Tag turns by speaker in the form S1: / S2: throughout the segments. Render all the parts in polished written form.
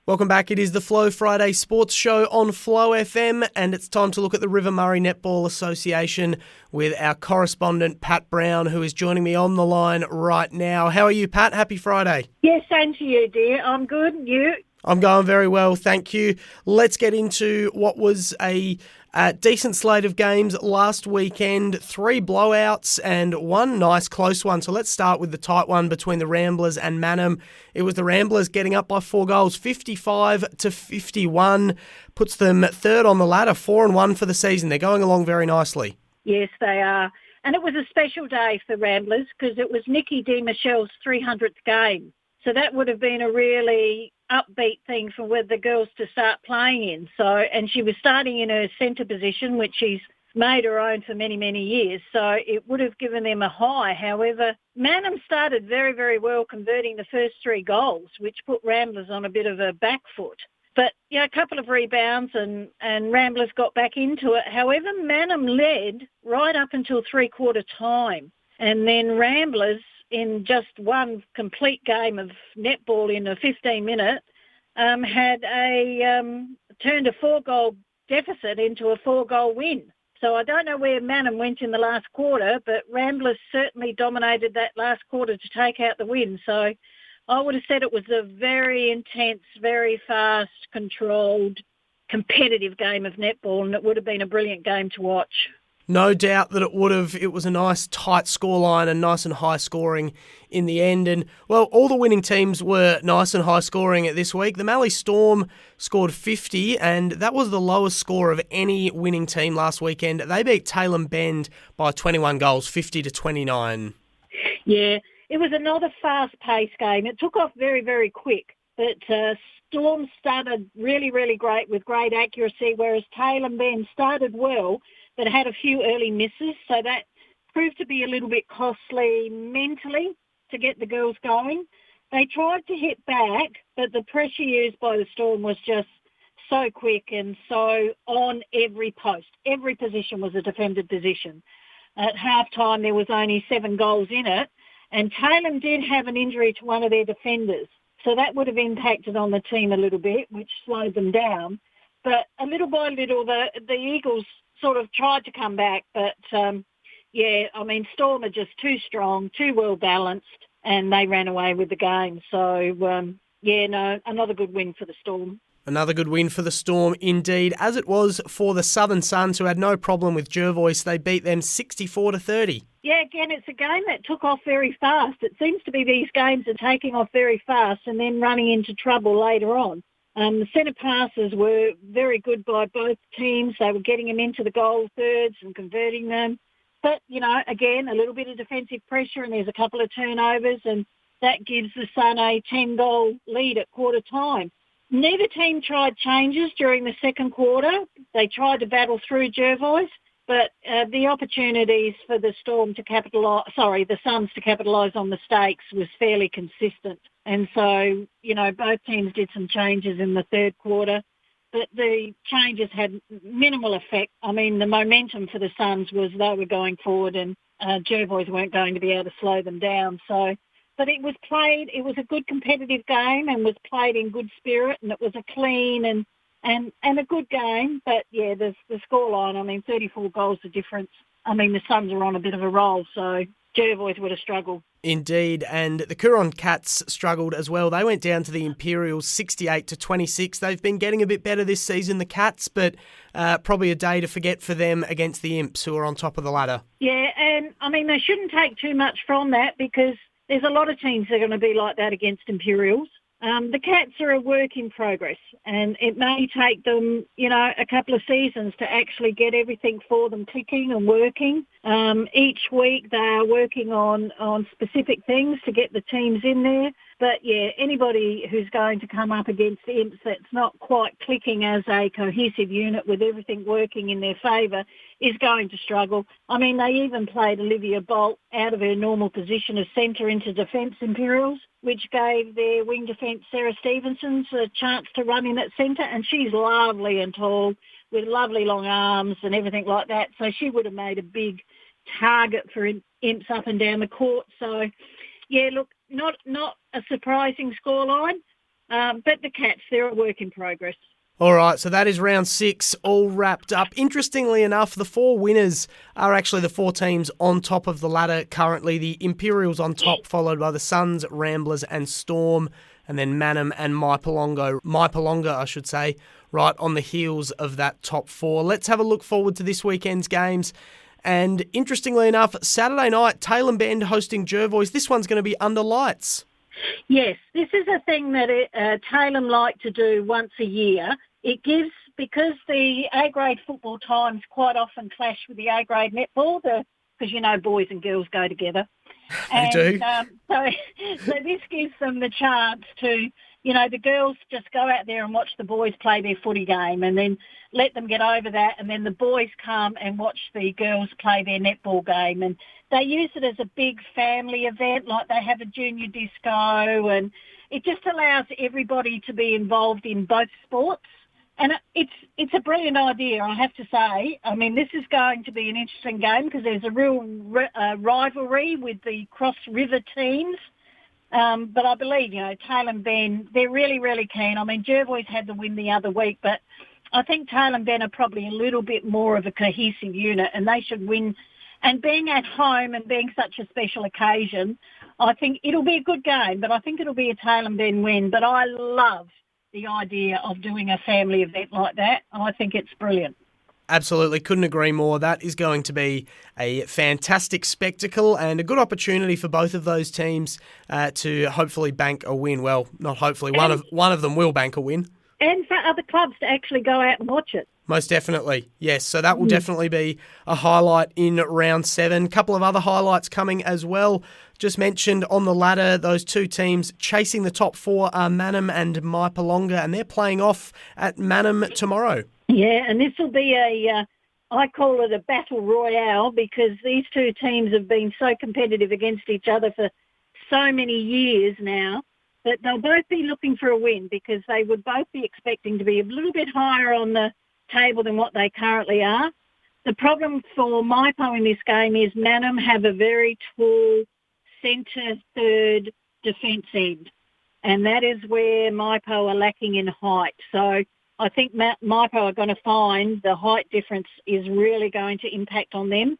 S1: Welcome back. It is the Flow Friday Sports Show on Flow FM, and it's time to look at the River Murray Netball Association with our correspondent, Pat Brown, who is joining me on the line right now. How are you, Pat? Happy Friday.
S2: Yes, same to you, dear. I'm good. You?
S1: I'm going very well, thank you. Let's get into what was a decent slate of games last weekend. 3 blowouts and one nice close one. So let's start with the tight one between the Ramblers and Mannum. It was the Ramblers getting up by 4 goals, 55-51. Puts them third on the ladder, 4-1 for the season. They're going along very nicely.
S2: Yes, they are. And it was a special day for Ramblers because it was Nikki D. Michelle's 300th game. So that would have been a really upbeat thing for the girls to start playing in. And she was starting in her centre position, which she's made her own for many, many years. So it would have given them a high. However, Mannum started very, very well, converting the first 3 goals, which put Ramblers on a bit of a back foot. But, yeah, a couple of rebounds and Ramblers got back into it. However, Mannum led right up until 3-quarter time. And then Ramblers, in just one complete game of netball in a 15-minute, had turned a 4-goal deficit into a 4-goal win. So I don't know where Mannum went in the last quarter, but Ramblers certainly dominated that last quarter to take out the win. So I would have said it was a very intense, very fast, controlled, competitive game of netball, and it would have been a brilliant game to watch.
S1: No doubt that it would have. It was a nice tight scoreline and nice and high scoring in the end. And, well, all the winning teams were nice and high scoring this week. The Mallee Storm scored 50, and that was the lowest score of any winning team last weekend. They beat Tailem Bend by 21 goals, 50-29.
S2: Yeah, it was another fast-paced game. It took off very, very quick. But Storm started really, really great with great accuracy, whereas Tailem Bend started well, but had a few early misses, so that proved to be a little bit costly mentally to get the girls going. They tried to hit back, but the pressure used by the Storm was just so quick and so on every post. Every position was a defended position. At halftime, there was only 7 goals in it, and Tailem did have an injury to one of their defenders, so that would have impacted on the team a little bit, which slowed them down. But a little by little, the Eagles sort of tried to come back, but Storm are just too strong, too well balanced, and they ran away with the game. So, another good win for the Storm.
S1: Another good win for the Storm, indeed, as it was for the Southern Suns, who had no problem with Jervois. They beat them 64-30.
S2: Yeah, again, it's a game that took off very fast. It seems to be these games are taking off very fast and then running into trouble later on. The centre passes were very good by both teams. They were getting them into the goal thirds and converting them. But, again, a little bit of defensive pressure and there's a couple of turnovers, and that gives the Sun a 10-goal lead at quarter time. Neither team tried changes during the second quarter. They tried to battle through Jervois, but the opportunities for the Suns to capitalise on mistakes was fairly consistent. And so, both teams did some changes in the third quarter, but the changes had minimal effect. I mean, the momentum for the Suns was they were going forward and Jervois weren't going to be able to slow them down. So, but it was a good competitive game and was played in good spirit, and it was a clean and a good game. But, yeah, the scoreline, 34 goals the difference. The Suns are on a bit of a roll, so Jervois would have struggled.
S1: Indeed, and the Coorong Cats struggled as well. They went down to the Imperials 68-26. They've been getting a bit better this season, the Cats, but probably a day to forget for them against the Imps, who are on top of the ladder.
S2: Yeah, and they shouldn't take too much from that because there's a lot of teams that are going to be like that against Imperials. The Cats are a work in progress, and it may take them, a couple of seasons to actually get everything for them clicking and working. Each week they are working on specific things to get the teams in there. But, yeah, anybody who's going to come up against the Imps that's not quite clicking as a cohesive unit with everything working in their favour is going to struggle. They even played Olivia Bolt out of her normal position as centre into defence Imperials, which gave their wing defence Sarah Stevenson's a chance to run in at centre, and she's lovely and tall with lovely long arms and everything like that. So she would have made a big target for Imps up and down the court. So, yeah, look, not a surprising scoreline, But the Cats, they're a work in progress.
S1: All right, so that is round 6 all wrapped up. Interestingly enough, the 4 winners are actually the 4 teams on top of the ladder currently. The Imperials on top, followed by the Suns, Ramblers and Storm, and then Manum and Maipalonga, I should say, right on the heels of that top 4. Let's have a look forward to this weekend's games. And interestingly enough, Saturday night, Tailem Bend hosting Jervois. This one's going to be under lights.
S2: Yes, this is a thing that Tailem like to do once a year. It gives, because the A-grade football times quite often clash with the A-grade netball, because, boys and girls go together.
S1: They do.
S2: So this gives them the chance to, the girls just go out there and watch the boys play their footy game and then let them get over that, and then the boys come and watch the girls play their netball game. And they use it as a big family event, like they have a junior disco, and it just allows everybody to be involved in both sports. And it's a brilliant idea, I have to say. I mean, this is going to be an interesting game because there's a real rivalry with the Cross River teams. But I believe, Tailem Bend, they're really, really keen. I mean, Jervois had the win the other week, but I think Tailem Bend are probably a little bit more of a cohesive unit, and they should win. And being at home and being such a special occasion, I think it'll be a good game, but I think it'll be a Tailem Bend win. But I love the idea of doing a family event like that. I think it's brilliant.
S1: Absolutely, couldn't agree more. That is going to be a fantastic spectacle and a good opportunity for both of those teams to hopefully bank a win. Well, not hopefully, one of them will bank a win.
S2: And for other clubs to actually go out and watch it.
S1: Most definitely, yes. So that will definitely be a highlight in round 7. Couple of other highlights coming as well. Just mentioned on the ladder, those 2 teams chasing the top 4 are Manum and Maipalonga, and they're playing off at Manum tomorrow.
S2: Yeah, and this will be I call it a battle royale, because these 2 teams have been so competitive against each other for so many years now that they'll both be looking for a win, because they would both be expecting to be a little bit higher on the table than what they currently are. The problem for Maipo in this game is Manum have a very tall centre third defence end, and that is where Maipo are lacking in height. So I think Maipo are going to find the height difference is really going to impact on them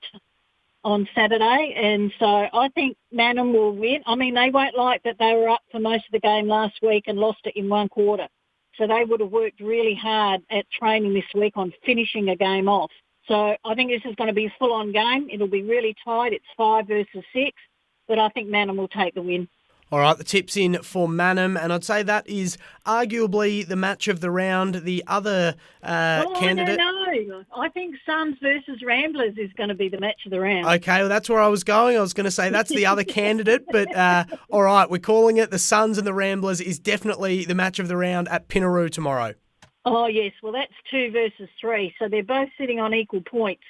S2: on Saturday, and so I think Manum will win. I mean, they won't like that they were up for most of the game last week and lost it in one quarter. So they would have worked really hard at training this week on finishing a game off. So I think this is going to be a full-on game. It'll be really tight. It's 5 versus 6, but I think Manum will take the win.
S1: All right, the tip's in for Manum, and I'd say that is arguably the match of the round. The other candidate...
S2: I don't know. I think Suns versus Ramblers is going to be the match of the round.
S1: Okay, well, that's where I was going. I was going to say that's the other candidate, but all right, we're calling it. The Suns and the Ramblers is definitely the match of the round at Pinaroo tomorrow.
S2: Oh, yes. Well, that's 2 versus 3, so they're both sitting on equal points.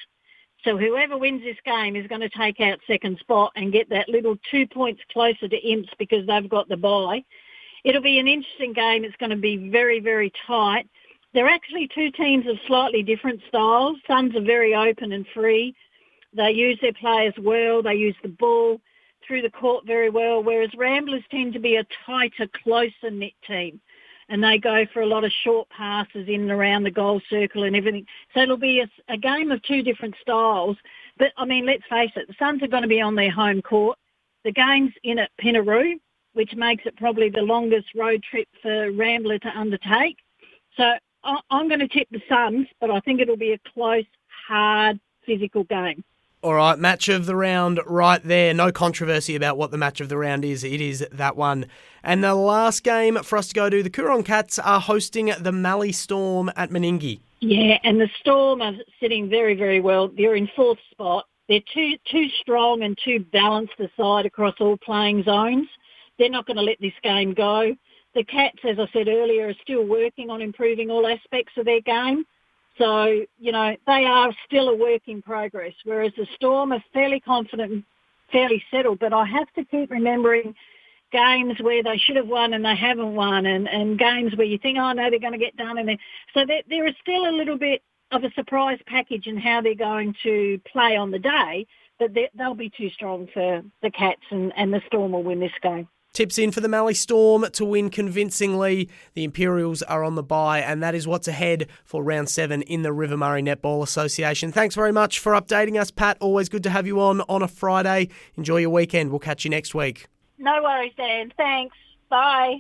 S2: So whoever wins this game is going to take out second spot and get that little 2 points closer to Imps because they've got the bye. It'll be an interesting game. It's going to be very, very tight. They're actually 2 teams of slightly different styles. Suns are very open and free. They use their players well. They use the ball through the court very well, whereas Ramblers tend to be a tighter, closer-knit team. And they go for a lot of short passes in and around the goal circle and everything. So it'll be a game of 2 different styles. But, I mean, let's face it, the Suns are going to be on their home court. The game's in at Pinaroo, which makes it probably the longest road trip for Rambler to undertake. So I'm going to tip the Suns, but I think it'll be a close, hard, physical game.
S1: All right, match of the round right there. No controversy about what the match of the round is. It is that one. And the last game for us to go to, the Coorong Cats are hosting the Mallee Storm at Meningie.
S2: Yeah, and the Storm are sitting very, very well. They're in 4th spot. They're too strong and too balanced aside across all playing zones. They're not going to let this game go. The Cats, as I said earlier, are still working on improving all aspects of their game. So, they are still a work in progress, whereas the Storm are fairly confident and fairly settled. But I have to keep remembering games where they should have won and they haven't won, and games where you think, oh, no, they're going to get done. So there is still a little bit of a surprise package in how they're going to play on the day, but they'll be too strong for the Cats, and the Storm will win this game.
S1: tips in for the Mallee Storm to win convincingly. The Imperials are on the bye, and that is what's ahead for round 7 in the River Murray Netball Association. Thanks very much for updating us, Pat. Always good to have you on a Friday. Enjoy your weekend. We'll catch you next week.
S2: No worries, Dan. Thanks. Bye.